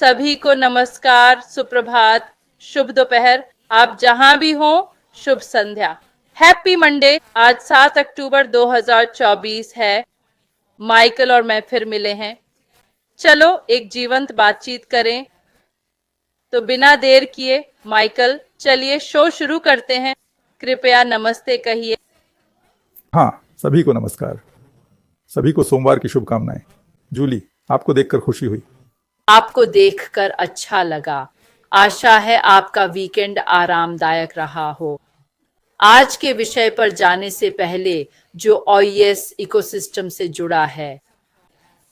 सभी को नमस्कार, सुप्रभात, शुभ दोपहर, आप जहां भी हो, शुभ संध्या। Happy Monday. आज 7 अक्टूबर 2024 है। माइकल और मैं फिर मिले हैं। चलो एक जीवंत बातचीत करें। तो बिना देर किए माइकल, चलिए शो शुरू करते हैं। कृपया नमस्ते कहिए। हाँ, सभी को नमस्कार। सभी को सोमवार की शुभकामनाएं। जूली, आपको देखकर खुशी हुई। आपको देखकर अच्छा लगा। आशा है आपका वीकेंड आरामदायक रहा हो। आज के विषय पर जाने से पहले जो ओएस इकोसिस्टम से जुड़ा है,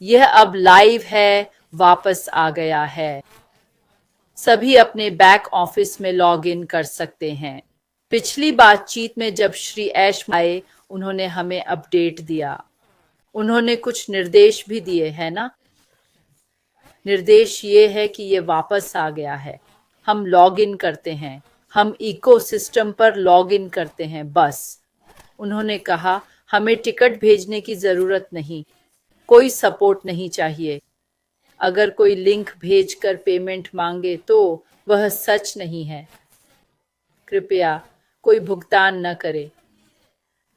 यह अब लाइव है, वापस आ गया है। सभी अपने बैक ऑफिस में लॉग इन कर सकते हैं। पिछली बातचीत में जब श्री ऐश आए, उन्होंने हमें अपडेट दिया। उन्होंने कुछ निर्देश भी दिए है ना। निर्देश ये है कि ये वापस आ गया है। हम लॉग इन करते हैं, हम इकोसिस्टम पर लॉग इन करते हैं, बस। उन्होंने कहा हमें टिकट भेजने की जरूरत नहीं, कोई सपोर्ट नहीं चाहिए। अगर कोई लिंक भेजकर पेमेंट मांगे तो वह सच नहीं है। कृपया कोई भुगतान न करे।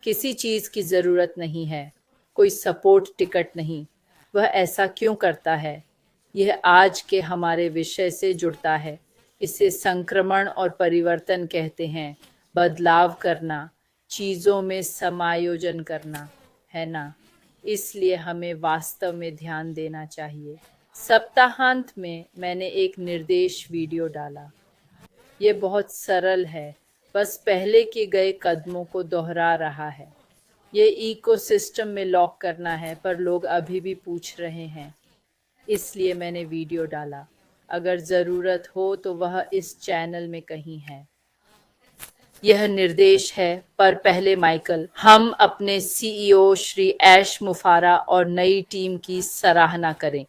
किसी चीज की जरूरत नहीं है, कोई सपोर्ट टिकट नहीं। वह ऐसा क्यों करता है? यह आज के हमारे विषय से जुड़ता है। इसे संक्रमण और परिवर्तन कहते हैं। बदलाव करना, चीजों में समायोजन करना, है ना? इसलिए हमें वास्तव में ध्यान देना चाहिए। सप्ताहांत में मैंने एक निर्देश वीडियो डाला। ये बहुत सरल है, बस पहले के गए कदमों को दोहरा रहा है। ये इकोसिस्टम में लॉक करना है, पर लोग अभी भी पूछ रहे हैं। इसलिए मैंने वीडियो डाला। अगर ज़रूरत हो तो वह इस चैनल में कहीं है। यह निर्देश है, पर पहले माइकल, हम अपने सीईओ श्री ऐश मुफारा और नई टीम की सराहना करें।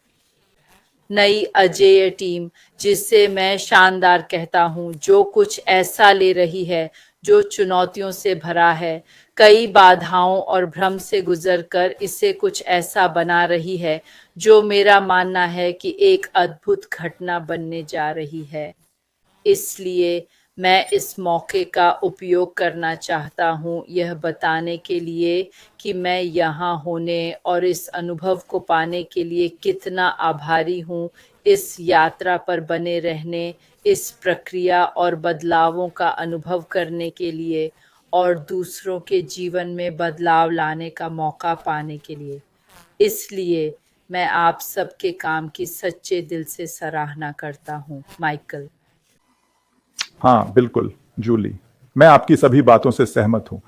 नई अजेय टीम, जिसे मैं शानदार कहता हूँ, जो कुछ ऐसा ले रही है जो चुनौतियों से भरा है, कई बाधाओं और भ्रम से गुजरकर इसे कुछ ऐसा बना रही है जो मेरा मानना है कि एक अद्भुत घटना बनने जा रही है। इसलिए मैं इस मौके का उपयोग करना चाहता हूँ यह बताने के लिए कि मैं यहाँ होने और इस अनुभव को पाने के लिए कितना आभारी हूँ। इस यात्रा पर बने रहने, इस प्रक्रिया और बदलावों का अनुभव करने के लिए और दूसरों के जीवन में बदलाव लाने का मौका पाने के लिए। इसलिए मैं आप सबके काम की सच्चे दिल से सराहना करता हूँ, माइकल। हाँ, बिल्कुल जूली, मैं आपकी सभी बातों से सहमत हूं।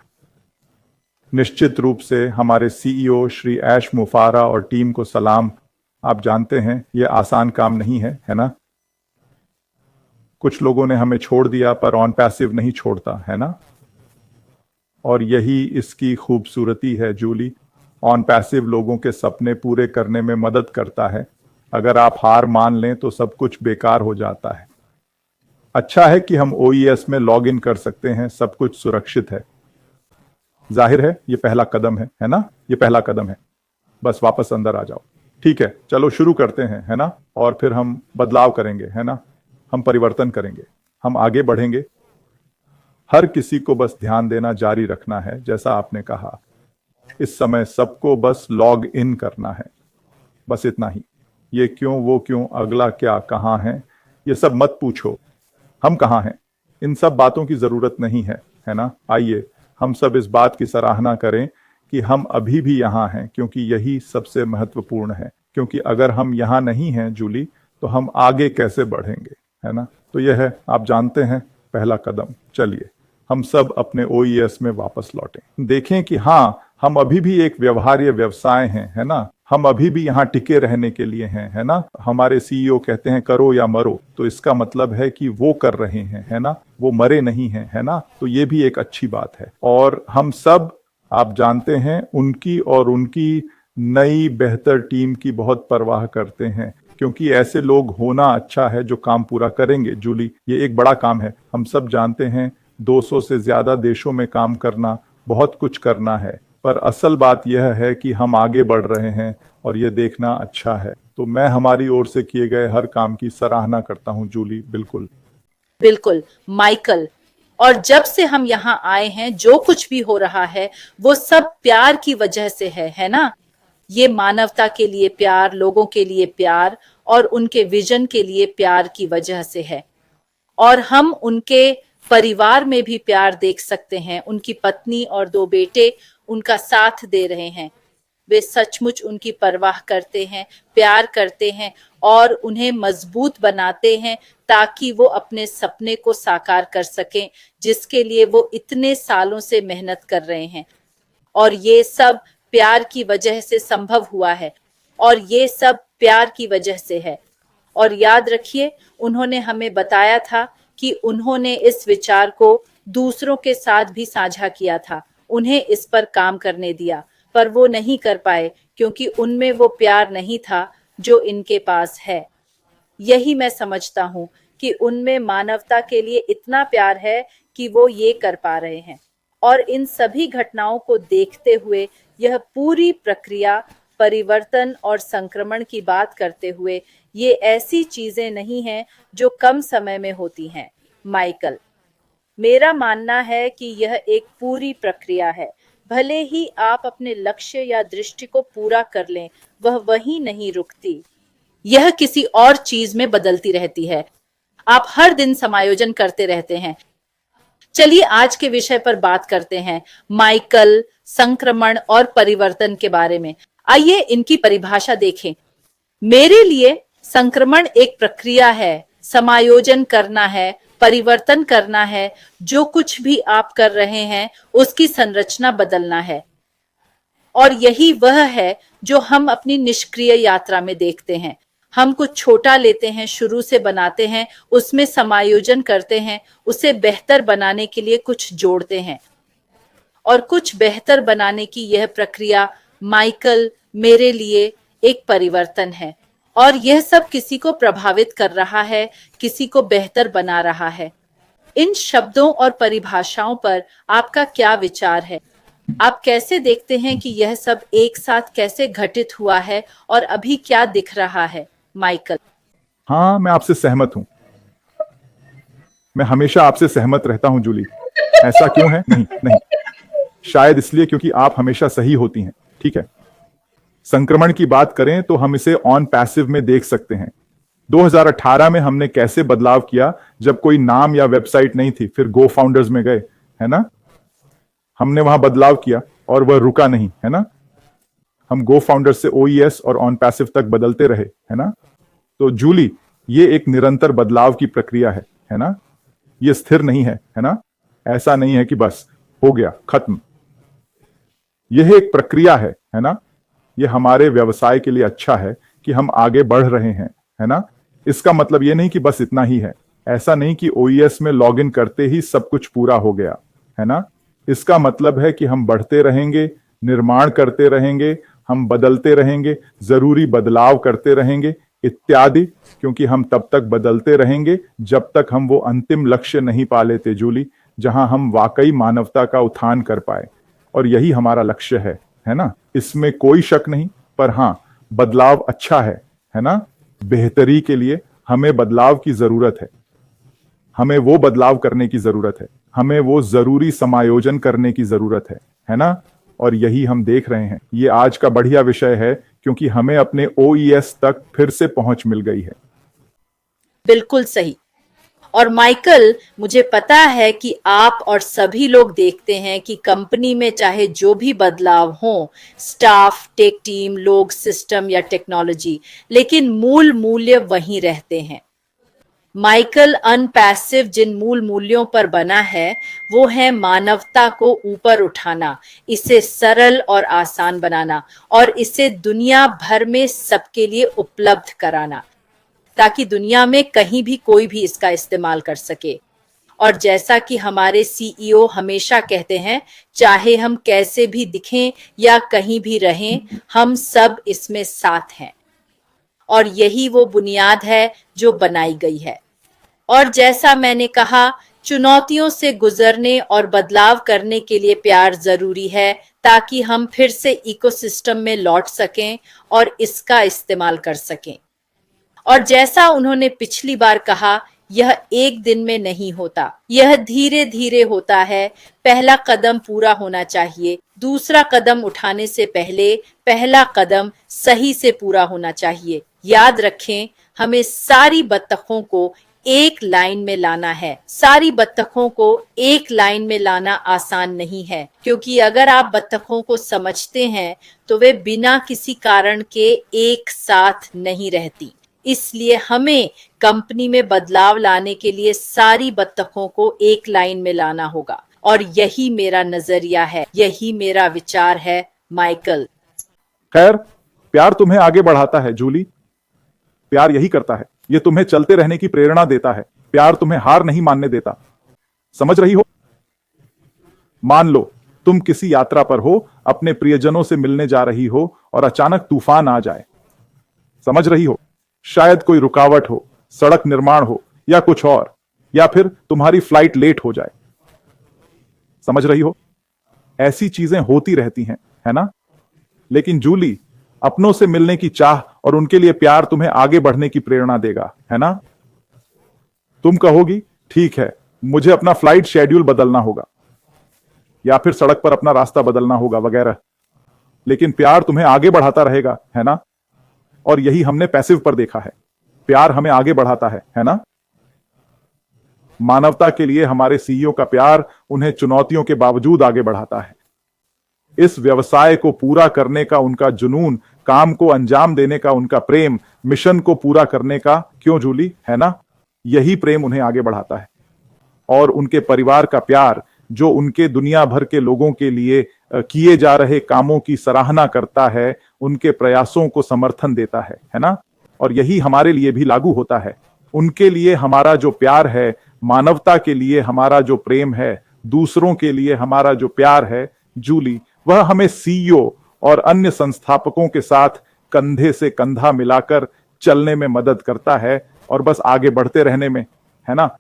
निश्चित रूप से हमारे सीईओ श्री ऐश मुफारा और टीम को सलाम। आप जानते हैं यह आसान काम नहीं है, है ना? कुछ लोगों ने हमें छोड़ दिया, पर ऑन पैसिव नहीं छोड़ता, है ना? और यही इसकी खूबसूरती है जूली। ऑन पैसिव लोगों के सपने पूरे करने में मदद करता है। अगर आप हार मान लें तो सब कुछ बेकार हो जाता है। अच्छा है कि हम ओईएस में लॉग इन कर सकते हैं, सब कुछ सुरक्षित है। जाहिर है ये पहला कदम है ना? ये पहला कदम है। बस वापस अंदर आ जाओ। ठीक है, चलो शुरू करते हैं, है ना? और फिर हम बदलाव करेंगे, है ना? हम परिवर्तन करेंगे, हम आगे बढ़ेंगे। हर किसी को बस ध्यान देना जारी रखना है, जैसा आपने कहा। इस समय सबको बस लॉग इन करना है, बस इतना ही। ये क्यों, वो क्यों, अगला क्या, कहाँ है, ये सब मत पूछो। हम कहाँ हैं, इन सब बातों की जरूरत नहीं है ना? आइए हम सब इस बात की सराहना करें कि हम अभी भी यहाँ हैं, क्योंकि यही सबसे महत्वपूर्ण है। क्योंकि अगर हम यहाँ नहीं हैं जूली, तो हम आगे कैसे बढ़ेंगे, है ना? तो यह है, आप जानते हैं, पहला कदम। चलिए हम सब अपने ओईएस में वापस लौटें। देखें कि हाँ, हम अभी भी एक व्यवहार्य व्यवसाय हैं, है ना? हम अभी भी यहाँ टिके रहने के लिए हैं, है ना? हमारे सीईओ कहते हैं करो या मरो, तो इसका मतलब है कि वो कर रहे हैं, है ना? वो मरे नहीं हैं, है ना? तो ये भी एक अच्छी बात है। और हम सब, आप जानते हैं, उनकी और उनकी नई बेहतर टीम की बहुत परवाह करते हैं, क्योंकि ऐसे लोग होना अच्छा है जो काम पूरा करेंगे। जूली, ये एक बड़ा काम है। हम सब जानते हैं 200 से ज्यादा देशों में काम करना, बहुत कुछ करना है, पर असल बात यह है कि हम आगे बढ़ रहे हैं और ये देखना अच्छा है। तो मैं हमारी ओर से किए गए हर काम की सराहना करता हूं जूली, बिल्कुल। बिल्कुल माइकल। और जब से हम यहाँ आए हैं जो कुछ भी हो रहा है वो सब प्यार की वजह से है ना? ये मानवता के लिए प्यार, लोगों के लिए प्यार और उनके विजन के लिए प्यार की वजह से है। और हम उनके परिवार में भी प्यार देख सकते हैं। उनकी पत्नी और 2 बेटे उनका साथ दे रहे हैं। वे सचमुच उनकी परवाह करते हैं, प्यार करते हैं और उन्हें मजबूत बनाते हैं ताकि वो अपने सपने को साकार कर सकें, जिसके लिए वो इतने सालों से मेहनत कर रहे हैं। और ये सब प्यार की वजह से संभव हुआ है। और ये सब प्यार की वजह से है। और याद रखिए, उन्होंने हमें बताया था कि उन्होंने इस विचार को दूसरों के साथ भी साझा किया था, उन्हें इस पर काम करने दिया, पर वो नहीं कर पाए क्योंकि उनमें वो प्यार नहीं था जो इनके पास है। यही मैं समझता हूँ कि उनमें मानवता के लिए इतना प्यार है कि वो ये कर पा रहे हैं। और इन सभी घटनाओं को देखते हुए यह पूरी प्रक्रिया परिवर्तन और संक्रमण की बात करते हुए ये ऐसी चीजें नहीं हैं जो कम समय में होती हैं, माइकल। मेरा मानना है कि यह एक पूरी प्रक्रिया है। भले ही आप अपने लक्ष्य या दृष्टि को पूरा कर लें, वह वहीं नहीं रुकती। यह किसी और चीज में बदलती रहती है। आप हर दिन समायोजन करते रहते हैं। चलिए आज के विषय पर बात करते हैं, माइकल, संक्रमण और परिवर्तन के बारे में। आइए इनकी परिभाषा देखें। मेरे लिए संक्रमण एक प्रक्रिया है, समायोजन करना है, परिवर्तन करना है। जो कुछ भी आप कर रहे हैं उसकी संरचना बदलना है। और यही वह है जो हम अपनी निष्क्रिय यात्रा में देखते हैं। हम कुछ छोटा लेते हैं, शुरू से बनाते हैं, उसमें समायोजन करते हैं, उसे बेहतर बनाने के लिए कुछ जोड़ते हैं। और कुछ बेहतर बनाने की यह प्रक्रिया, माइकल, मेरे लिए एक परिवर्तन है। और यह सब किसी को प्रभावित कर रहा है, किसी को बेहतर बना रहा है। इन शब्दों और परिभाषाओं पर आपका क्या विचार है? आप कैसे देखते हैं कि यह सब एक साथ कैसे घटित हुआ है और अभी क्या दिख रहा है, माइकल? हाँ, मैं आपसे सहमत हूं। मैं हमेशा आपसे सहमत रहता हूं जूली। ऐसा क्यों है? नहीं नहीं, शायद इसलिए क्योंकि आप हमेशा सही होती हैं। ठीक है, संक्रमण की बात करें तो हम इसे ऑन पैसिव में देख सकते हैं। 2018 में हमने कैसे बदलाव किया जब कोई नाम या वेबसाइट नहीं थी, फिर गो फाउंडर्स में गए, है ना? हमने वहां बदलाव किया और वह रुका नहीं, है ना? हम गो फाउंडर्स से ओईएस और ऑन पैसिव तक बदलते रहे, है ना? तो जूली, ये एक निरंतर बदलाव की प्रक्रिया है ना? ये स्थिर नहीं है ना? ऐसा नहीं है कि बस हो गया, खत्म। यह एक प्रक्रिया है ना? ये हमारे व्यवसाय के लिए अच्छा है कि हम आगे बढ़ रहे हैं, है ना? इसका मतलब ये नहीं कि बस इतना ही है। ऐसा नहीं कि ओईएस में लॉगिन करते ही सब कुछ पूरा हो गया, है ना? इसका मतलब है कि हम बढ़ते रहेंगे, निर्माण करते रहेंगे, हम बदलते रहेंगे, जरूरी बदलाव करते रहेंगे इत्यादि, क्योंकि हम तब तक बदलते रहेंगे जब तक हम वो अंतिम लक्ष्य नहीं पा लेते जूली, जहां हम वाकई मानवता का उत्थान कर पाए। और यही हमारा लक्ष्य है ना? इसमें कोई शक नहीं। पर हां, बदलाव अच्छा है ना? बेहतरी के लिए हमें बदलाव की जरूरत है। हमें वो बदलाव करने की जरूरत है, हमें वो जरूरी समायोजन करने की जरूरत है ना? और यही हम देख रहे हैं। ये आज का बढ़िया विषय है क्योंकि हमें अपने ओईएस तक फिर से पहुंच मिल गई है। बिल्कुल सही। और माइकल, मुझे पता है कि आप और सभी लोग देखते हैं कि कंपनी में चाहे जो भी बदलाव हो, स्टाफ, टेक टीम, लोग, सिस्टम या टेक्नोलॉजी, लेकिन मूल मूल्य वहीं रहते हैं। माइकल, अनपैसिव जिन मूल मूल्यों पर बना है वो है मानवता को ऊपर उठाना, इसे सरल और आसान बनाना और इसे दुनिया भर में सबके लिए उपलब्ध कराना, ताकि दुनिया में कहीं भी कोई भी इसका इस्तेमाल कर सके। और जैसा कि हमारे सीईओ हमेशा कहते हैं, चाहे हम कैसे भी दिखें या कहीं भी रहें, हम सब इसमें साथ हैं। और यही वो बुनियाद है जो बनाई गई है। और जैसा मैंने कहा चुनौतियों से गुजरने और बदलाव करने के लिए प्यार जरूरी है, ताकि हम फिर से इकोसिस्टम में लौट सकें और इसका इस्तेमाल कर सकें। और जैसा उन्होंने पिछली बार कहा, यह एक दिन में नहीं होता, यह धीरे धीरे होता है। पहला कदम पूरा होना चाहिए, दूसरा कदम उठाने से पहले पहला कदम सही से पूरा होना चाहिए। याद रखें, हमें सारी बत्तखों को एक लाइन में लाना है। सारी बत्तखों को एक लाइन में लाना आसान नहीं है, क्योंकि अगर आप बत्तखों को समझते हैं तो वे बिना किसी कारण के एक साथ नहीं रहती। इसलिए हमें कंपनी में बदलाव लाने के लिए सारी बत्तखों को एक लाइन में लाना होगा, और यही मेरा नजरिया है, यही मेरा विचार है, माइकल। खैर, प्यार तुम्हें आगे बढ़ाता है जूली। प्यार यही करता है, ये तुम्हें चलते रहने की प्रेरणा देता है। प्यार तुम्हें हार नहीं मानने देता। समझ रही हो? मान लो तुम किसी यात्रा पर हो, अपने प्रियजनों से मिलने जा रही हो और अचानक तूफान आ जाए। समझ रही हो? शायद कोई रुकावट हो, सड़क निर्माण हो या कुछ और, या फिर तुम्हारी फ्लाइट लेट हो जाए। समझ रही हो? ऐसी चीजें होती रहती हैं, है ना? लेकिन जूली, अपनों से मिलने की चाह और उनके लिए प्यार तुम्हें आगे बढ़ने की प्रेरणा देगा, है ना? तुम कहोगी, ठीक है, मुझे अपना फ्लाइट शेड्यूल बदलना होगा या फिर सड़क पर अपना रास्ता बदलना होगा वगैरह। लेकिन प्यार तुम्हें आगे बढ़ाता रहेगा, है ना? और यही हमने पैसिव पर देखा है। प्यार हमें आगे बढ़ाता है ना? मानवता के लिए हमारे सीईओ का प्यार उन्हें चुनौतियों के बावजूद आगे बढ़ाता है। इस व्यवसाय को पूरा करने का उनका जुनून, काम को अंजाम देने का उनका प्रेम, मिशन को पूरा करने का, क्यों जूली, है ना? यही प्रेम उन्हें आगे बढ़ाता है। और उनके परिवार का प्यार, जो उनके दुनिया भर के लोगों के लिए किए जा रहे कामों की सराहना करता है, उनके प्रयासों को समर्थन देता है ना? और यही हमारे लिए भी लागू होता है। उनके लिए हमारा जो प्यार है, मानवता के लिए हमारा जो प्रेम है, दूसरों के लिए हमारा जो प्यार है जूली, वह हमें सीईओ और अन्य संस्थापकों के साथ कंधे से कंधा मिलाकर चलने में मदद करता है और बस आगे बढ़ते रहने में, है ना?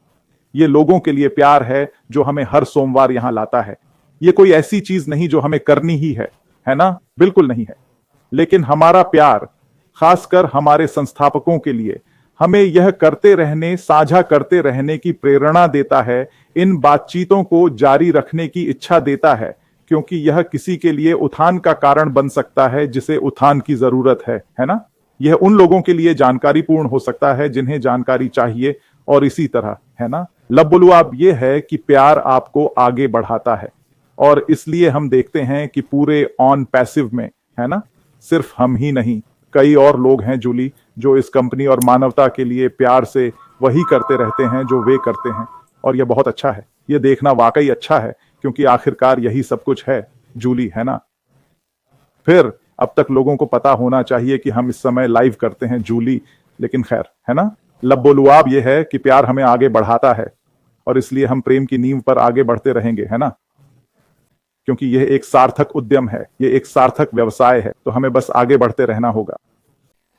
ये लोगों के लिए प्यार है जो हमें हर सोमवार यहां लाता है। ये कोई ऐसी चीज नहीं जो हमें करनी ही है ना? बिल्कुल नहीं है। लेकिन हमारा प्यार, खासकर हमारे संस्थापकों के लिए, हमें यह करते रहने, साझा करते रहने की प्रेरणा देता है, इन बातचीतों को जारी रखने की इच्छा देता है, क्योंकि यह किसी के लिए उत्थान का कारण बन सकता है जिसे उत्थान की जरूरत है ना? यह उन लोगों के लिए जानकारीपूर्ण हो सकता है जिन्हें जानकारी चाहिए, और इसी तरह, है ना? लबुलुआब ये है कि प्यार आपको आगे बढ़ाता है, और इसलिए हम देखते हैं कि पूरे ऑन पैसिव में, है ना, सिर्फ हम ही नहीं, कई और लोग हैं जूली, जो इस कंपनी और मानवता के लिए प्यार से वही करते रहते हैं जो वे करते हैं। और यह बहुत अच्छा है, यह देखना वाकई अच्छा है, क्योंकि आखिरकार यही सब कुछ है जूली, है ना? फिर अब तक लोगों को पता होना चाहिए कि हम इस समय लाइव करते हैं जूली, लेकिन खैर, है ना? लबोलुआब यह है कि प्यार हमें आगे बढ़ाता है, और इसलिए हम प्रेम की नींव पर आगे बढ़ते रहेंगे, है ना? क्योंकि यह एक सार्थक उद्यम है, यह एक सार्थक व्यवसाय है, तो हमें बस आगे बढ़ते रहना होगा।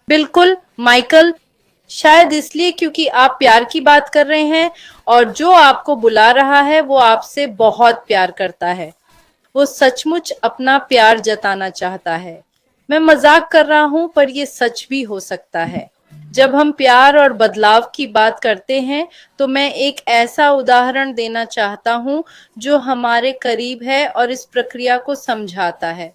बिल्कुल माइकल, शायद इसलिए क्योंकि आप प्यार की बात कर रहे हैं, और जो आपको बुला रहा है वो आपसे बहुत प्यार करता है। वो सचमुच अपना प्यार जताना चाहता है। मैं मजाक कर रहा हूं, पर ये सच भी हो सकता है। जब हम प्यार और बदलाव की बात करते हैं, तो मैं एक ऐसा उदाहरण देना चाहता हूं जो हमारे करीब है और इस प्रक्रिया को समझाता है।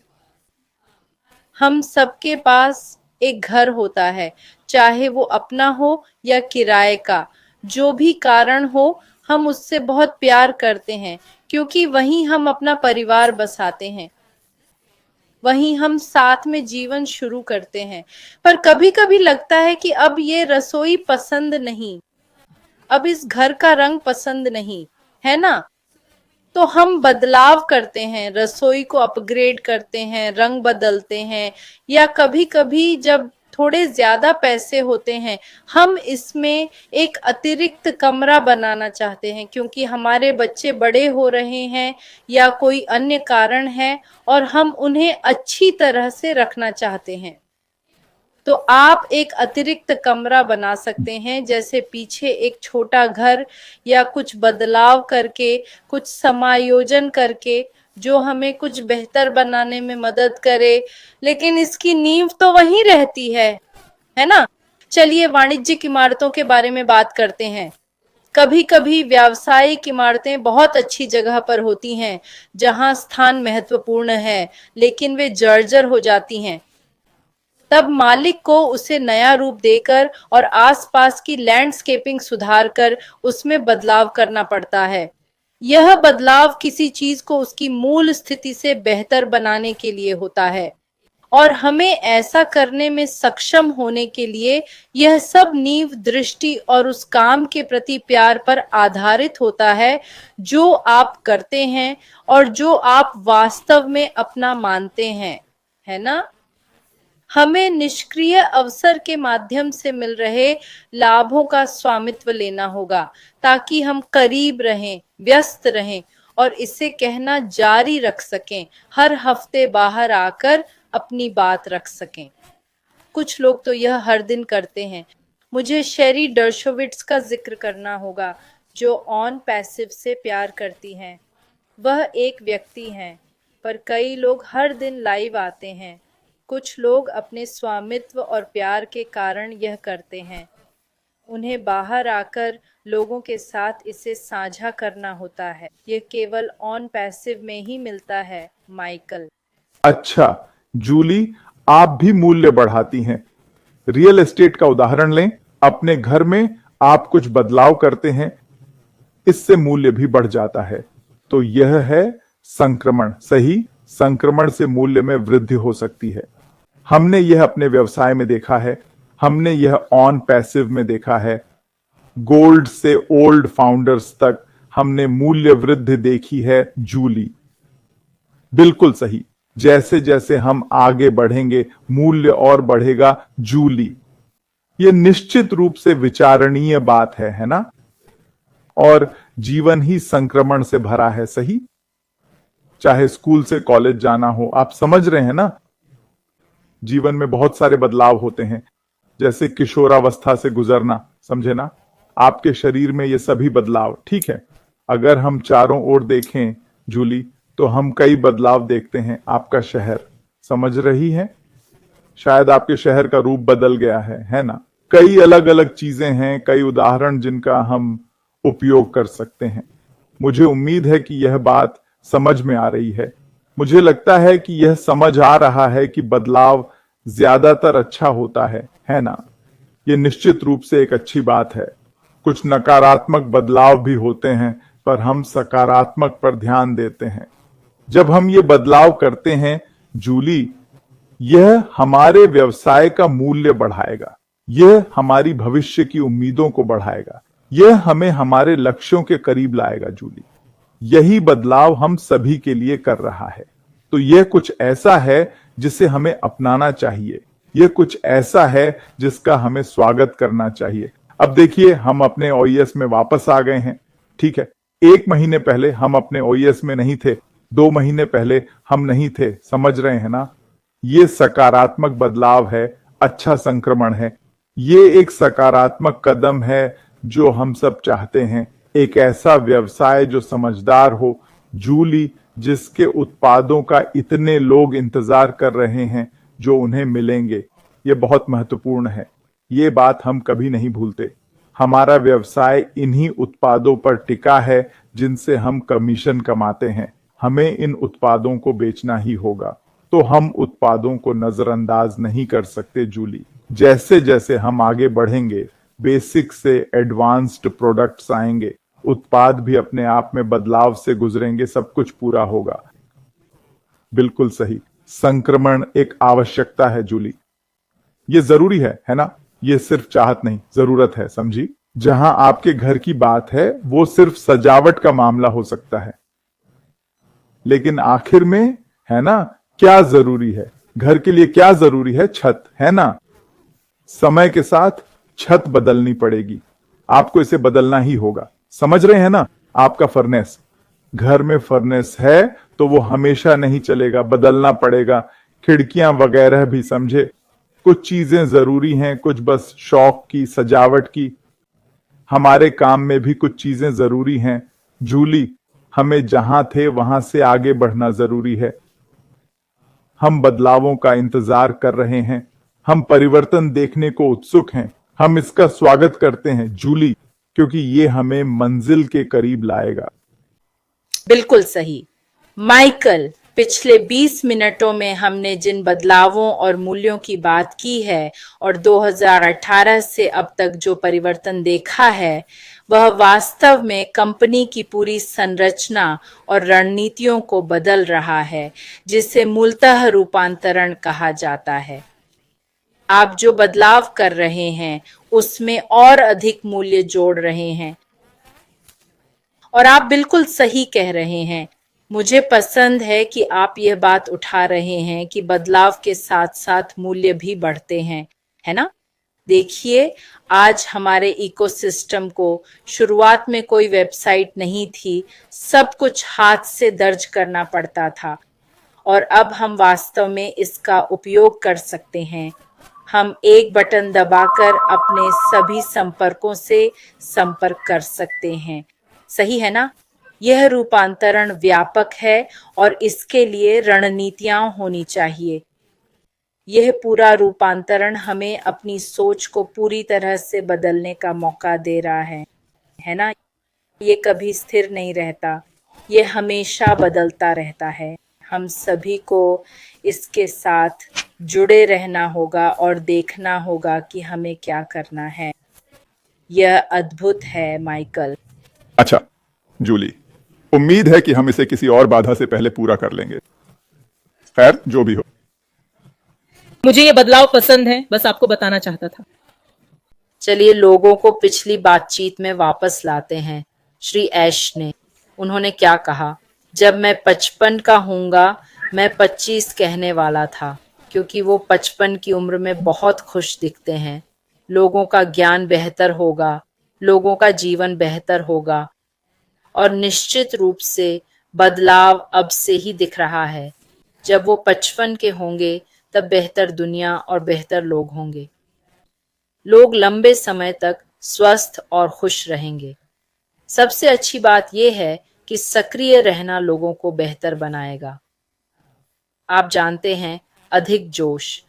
हम सबके पास एक घर होता है, चाहे वो अपना हो या किराए का। जो भी कारण हो, हम उससे बहुत प्यार करते हैं, क्योंकि वहीं हम अपना परिवार बसाते हैं, वहीं हम साथ में जीवन शुरू करते हैं। पर कभी-कभी लगता है कि अब ये रसोई पसंद नहीं, अब इस घर का रंग पसंद नहीं, है ना? तो हम बदलाव करते हैं, रसोई को अपग्रेड करते हैं, रंग बदलते हैं, या कभी-कभी जब थोड़े ज्यादा पैसे होते हैं, हम इसमें एक अतिरिक्त कमरा बनाना चाहते हैं, क्योंकि हमारे बच्चे बड़े हो रहे हैं या कोई अन्य कारण है, और हम उन्हें अच्छी तरह से रखना चाहते हैं। तो आप एक अतिरिक्त कमरा बना सकते हैं, जैसे पीछे एक छोटा घर, या कुछ बदलाव करके, कुछ समायोजन करके, जो हमें कुछ बेहतर बनाने में मदद करे। लेकिन इसकी नींव तो वहीं रहती है ना? चलिए वाणिज्यिक इमारतों के बारे में बात करते हैं। कभी कभी व्यावसायिक इमारतें बहुत अच्छी जगह पर होती हैं, जहां स्थान महत्वपूर्ण है, लेकिन वे जर्जर हो जाती हैं। तब मालिक को उसे नया रूप देकर और आसपास की लैंडस्केपिंग सुधार कर उसमें बदलाव करना पड़ता है। यह बदलाव किसी चीज को उसकी मूल स्थिति से बेहतर बनाने के लिए होता है, और हमें ऐसा करने में सक्षम होने के लिए यह सब नींव दृष्टि और उस काम के प्रति प्यार पर आधारित होता है जो आप करते हैं और जो आप वास्तव में अपना मानते हैं, है ना? हमें निष्क्रिय अवसर के माध्यम से मिल रहे लाभों का स्वामित्व लेना होगा, ताकि हम करीब रहें, व्यस्त रहें और इसे कहना जारी रख सकें, हर हफ्ते बाहर आकर अपनी बात रख सकें। कुछ लोग तो यह हर दिन करते हैं। मुझे शेरी डर्शोविट्स का जिक्र करना होगा, जो ऑन पैसिव से प्यार करती हैं। वह एक व्यक्ति हैं, पर कई लोग हर दिन लाइव आते हैं। कुछ लोग अपने स्वामित्व और प्यार के कारण यह करते हैं। उन्हें बाहर आकर लोगों के साथ इसे साझा करना होता है। यह केवल ऑन पैसिव में ही मिलता है, माइकल। अच्छा जूली, आप भी मूल्य बढ़ाती हैं। रियल एस्टेट का उदाहरण लें। अपने घर में आप कुछ बदलाव करते हैं, इससे मूल्य भी बढ़ जाता है। तो यह है संक्रमण। सही, संक्रमण से मूल्य में वृद्धि हो सकती है। हमने यह अपने व्यवसाय में देखा है, हमने यह ऑन पैसिव में देखा है। गोल्ड से ओल्ड फाउंडर्स तक हमने मूल्य वृद्धि देखी है, जूली। बिल्कुल सही। जैसे जैसे हम आगे बढ़ेंगे मूल्य और बढ़ेगा, जूली। यह निश्चित रूप से विचारणीय बात है ना? और जीवन ही संक्रमण से भरा है। सही, चाहे स्कूल से कॉलेज जाना हो, आप समझ रहे हैं ना? जीवन में बहुत सारे बदलाव होते हैं, जैसे किशोरावस्था से गुजरना, समझे ना? आपके शरीर में ये सभी बदलाव, ठीक है। अगर हम चारों ओर देखें जूली, तो हम कई बदलाव देखते हैं। आपका शहर, समझ रही है? शायद आपके शहर का रूप बदल गया है ना? कई अलग अलग चीजें हैं, कई उदाहरण जिनका हम उपयोग कर सकते हैं। मुझे उम्मीद है कि यह बात समझ में आ रही है। मुझे लगता है कि यह समझ आ रहा है कि बदलाव ज्यादातर अच्छा होता है ना? यह निश्चित रूप से एक अच्छी बात है। कुछ नकारात्मक बदलाव भी होते हैं, पर हम सकारात्मक पर ध्यान देते हैं। जब हम ये बदलाव करते हैं जूली, यह हमारे व्यवसाय का मूल्य बढ़ाएगा, यह हमारी भविष्य की उम्मीदों को बढ़ाएगा, यह हमें हमारे लक्ष्यों के करीब लाएगा, जूली। यही बदलाव हम सभी के लिए कर रहा है। तो यह कुछ ऐसा है जिसे हमें अपनाना चाहिए, यह कुछ ऐसा है जिसका हमें स्वागत करना चाहिए। अब देखिए, हम अपने ओईएस में वापस आ गए हैं, ठीक है। 1 महीने पहले हम अपने ओईएस में नहीं थे, 2 महीने पहले हम नहीं थे, समझ रहे हैं ना? ये सकारात्मक बदलाव है, अच्छा संक्रमण है। ये एक सकारात्मक कदम है जो हम सब चाहते हैं। एक ऐसा व्यवसाय जो समझदार हो, जूली, जिसके उत्पादों का इतने लोग इंतजार कर रहे हैं जो उन्हें मिलेंगे। ये बहुत महत्वपूर्ण है। ये बात हम कभी नहीं भूलते। हमारा व्यवसाय इन्हीं उत्पादों पर टिका है जिनसे हम कमीशन कमाते हैं। हमें इन उत्पादों को बेचना ही होगा। तो हम उत्पादों को नजरअंदाज नहीं कर सकते, जूली। जैसे जैसे हम आगे बढ़ेंगे, बेसिक से एडवांस्ड प्रोडक्ट्स आएंगे, उत्पाद भी अपने आप में बदलाव से गुजरेंगे, सब कुछ पूरा होगा। बिल्कुल सही। संक्रमण एक आवश्यकता है, जूली। ये जरूरी है ना? ये सिर्फ चाहत नहीं, जरूरत है, समझी? जहां आपके घर की बात है, वो सिर्फ सजावट का मामला हो सकता है, लेकिन आखिर में, है ना, क्या जरूरी है? घर के लिए क्या जरूरी है? छत, है ना? समय के साथ छत बदलनी पड़ेगी, आपको इसे बदलना ही होगा। समझ रहे हैं ना? आपका फर्नेस, घर में फर्नेस है तो वो हमेशा नहीं चलेगा, बदलना पड़ेगा। खिड़कियां वगैरह भी, समझे? कुछ चीजें जरूरी हैं, कुछ बस शौक की, सजावट की। हमारे काम में भी कुछ चीजें जरूरी हैं। जूली, हमें जहां थे वहां से आगे बढ़ना जरूरी है। हम बदलावों का इंतजार कर रहे हैं। हम परिवर्तन देखने को उत्सुक हैं। हम इसका स्वागत करते हैं जूली, क्योंकि ये हमें मंजिल के करीब लाएगा। बिल्कुल सही माइकल। पिछले 20 मिनटों में हमने जिन बदलावों और मूल्यों की बात की है और 2018 से अब तक जो परिवर्तन देखा है, वह वास्तव में कंपनी की पूरी संरचना और रणनीतियों को बदल रहा है, जिसे मूलतः रूपांतरण कहा जाता है। आप जो बदलाव कर रहे हैं उसमें और अधिक मूल्य जोड़ रहे हैं, और आप बिल्कुल सही कह रहे हैं। मुझे पसंद है कि आप यह बात उठा रहे हैं कि बदलाव के साथ साथ मूल्य भी बढ़ते हैं, है ना? देखिए, आज हमारे इकोसिस्टम को शुरुआत में कोई वेबसाइट नहीं थी, सब कुछ हाथ से दर्ज करना पड़ता था, और अब हम वास्तव में इसका उपयोग कर सकते हैं। हम एक बटन दबाकर अपने सभी संपर्कों से संपर्क कर सकते हैं। सही है ना? यह रूपांतरण व्यापक है और इसके लिए रणनीतियां होनी चाहिए। यह पूरा रूपांतरण हमें अपनी सोच को पूरी तरह से बदलने का मौका दे रहा है ना? ये कभी स्थिर नहीं रहता, ये हमेशा बदलता रहता है। हम सभी को इसके साथ जुड़े रहना होगा और देखना होगा कि हमें क्या करना है। यह अद्भुत है माइकल। अच्छा जूली, उम्मीद है कि हम इसे किसी और बाधा से पहले पूरा कर लेंगे। खैर, जो भी हो। मुझे ये बदलाव पसंद है, बस आपको बताना चाहता था। चलिए लोगों को पिछली बातचीत में वापस लाते हैं। श्री ऐश ने, उन्होंने क्या कहा? जब मैं 55 का होऊंगा, मैं 25 कहने वाला था, क्योंकि वो 55 की उम्र में बहुत खुश दिखते हैं। लोगों का ज्ञान बेहतर होगा, लोगों का जीवन बेहतर होगा, और निश्चित रूप से बदलाव अब से ही दिख रहा है। जब वो 55 के होंगे, तब बेहतर दुनिया और बेहतर लोग होंगे। लोग लंबे समय तक स्वस्थ और खुश रहेंगे। सबसे अच्छी बात यह है कि सक्रिय रहना लोगों को बेहतर बनाएगा। आप जानते हैं, अधिक जोश,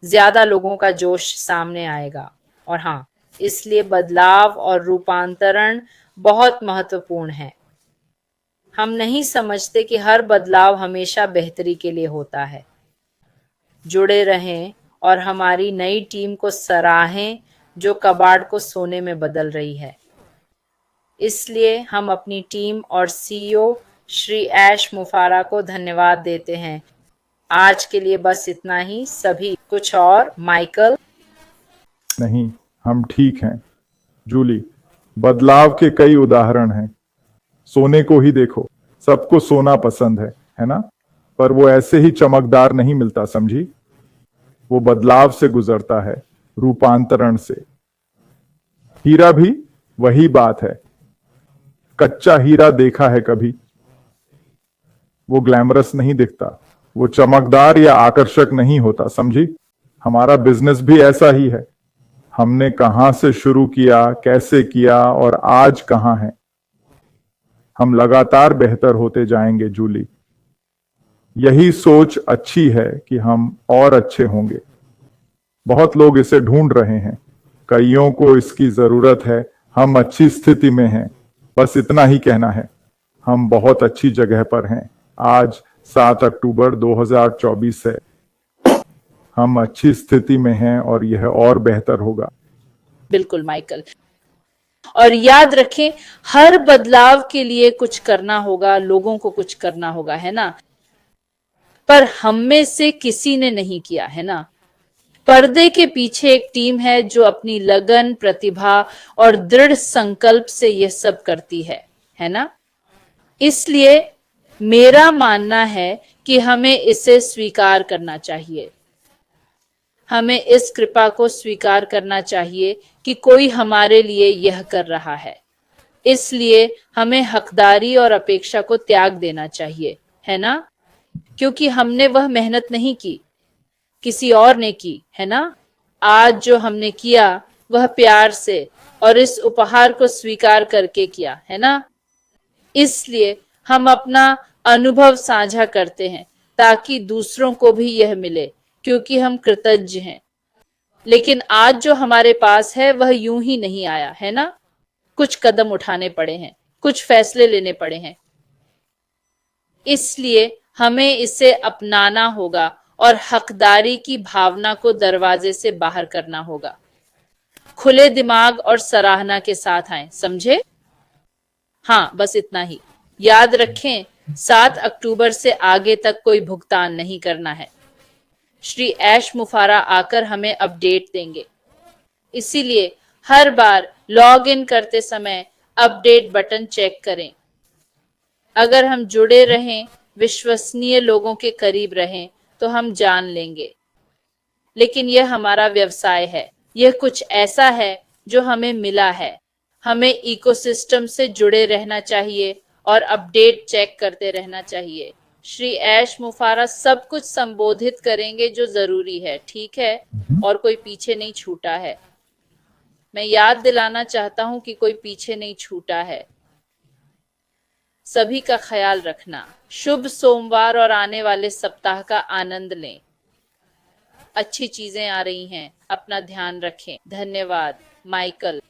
ज्यादा लोगों का जोश सामने आएगा। और हाँ, इसलिए बदलाव और रूपांतरण बहुत महत्वपूर्ण है। हम नहीं समझते कि हर बदलाव हमेशा बेहतरी के लिए होता है। जुड़े रहें और हमारी नई टीम को सराहें, जो कबाड़ को सोने में बदल रही है। इसलिए हम अपनी टीम और सीईओ श्री ऐश मुफारा को धन्यवाद देते हैं। आज के लिए बस इतना ही। सभी कुछ और माइकल? नहीं, हम ठीक हैं जूली। बदलाव के कई उदाहरण हैं। सोने को ही देखो, सबको सोना पसंद है ना? पर वो ऐसे ही चमकदार नहीं मिलता, समझी? वो बदलाव से गुजरता है, रूपांतरण से। हीरा भी वही बात है। कच्चा हीरा देखा है कभी? वो ग्लैमरस नहीं दिखता, वो चमकदार या आकर्षक नहीं होता, समझी? हमारा बिजनेस भी ऐसा ही है। हमने कहां से शुरू किया, कैसे किया और आज कहां है। हम लगातार बेहतर होते जाएंगे जूली। यही सोच अच्छी है कि हम और अच्छे होंगे। बहुत लोग इसे ढूंढ रहे हैं, कईयों को इसकी जरूरत है। हम अच्छी स्थिति में हैं, बस इतना ही कहना है। हम बहुत अच्छी जगह पर हैं। आज 7 अक्टूबर 2024 है। हम अच्छी स्थिति में हैं और यह और बेहतर होगा। बिल्कुल माइकल। और याद रखें, हर बदलाव के लिए कुछ करना होगा, लोगों को कुछ करना होगा, है ना? पर हम में से किसी ने नहीं किया, है ना? पर्दे के पीछे एक टीम है जो अपनी लगन, प्रतिभा और दृढ़ संकल्प से यह सब करती है ना? इसलिए मेरा मानना है कि हमें इसे स्वीकार करना चाहिए। हमें इस कृपा को स्वीकार करना चाहिए कि कोई हमारे लिए यह कर रहा है। इसलिए हमें हकदारी और अपेक्षा को त्याग देना चाहिए, है ना? क्योंकि हमने वह मेहनत नहीं की, किसी और ने की, है ना? आज जो हमने किया वह प्यार से और इस उपहार को स्वीकार करके किया, है ना? इसलिए हम अपना अनुभव साझा करते हैं ताकि दूसरों को भी यह मिले, क्योंकि हम कृतज्ञ हैं। लेकिन आज जो हमारे पास है वह यूं ही नहीं आया, है ना? कुछ कदम उठाने पड़े हैं, कुछ फैसले लेने पड़े हैं। इसलिए हमें इसे अपनाना होगा और हकदारी की भावना को दरवाजे से बाहर करना होगा। खुले दिमाग और सराहना के साथ आए, समझे? हाँ, बस इतना ही। याद रखें, 7 अक्टूबर से आगे तक कोई भुगतान नहीं करना है। श्री ऐश मुफारा आकर हमें अपडेट देंगे। इसीलिए हर बार लॉग इन करते समय अपडेट बटन चेक करें। अगर हम जुड़े रहें, विश्वसनीय लोगों के करीब रहें, तो हम जान लेंगे। लेकिन यह हमारा व्यवसाय है, यह कुछ ऐसा है जो हमें मिला है। हमें इकोसिस्टम से जुड़े रहना चाहिए और अपडेट चेक करते रहना चाहिए। श्री ऐश मुफारा सब कुछ संबोधित करेंगे जो जरूरी है, ठीक है? और कोई पीछे नहीं छूटा है। मैं याद दिलाना चाहता हूं कि कोई पीछे नहीं छूटा है। सभी का ख्याल रखना। शुभ सोमवार और आने वाले सप्ताह का आनंद लें। अच्छी चीजें आ रही हैं, अपना ध्यान रखें। धन्यवाद, माइकल।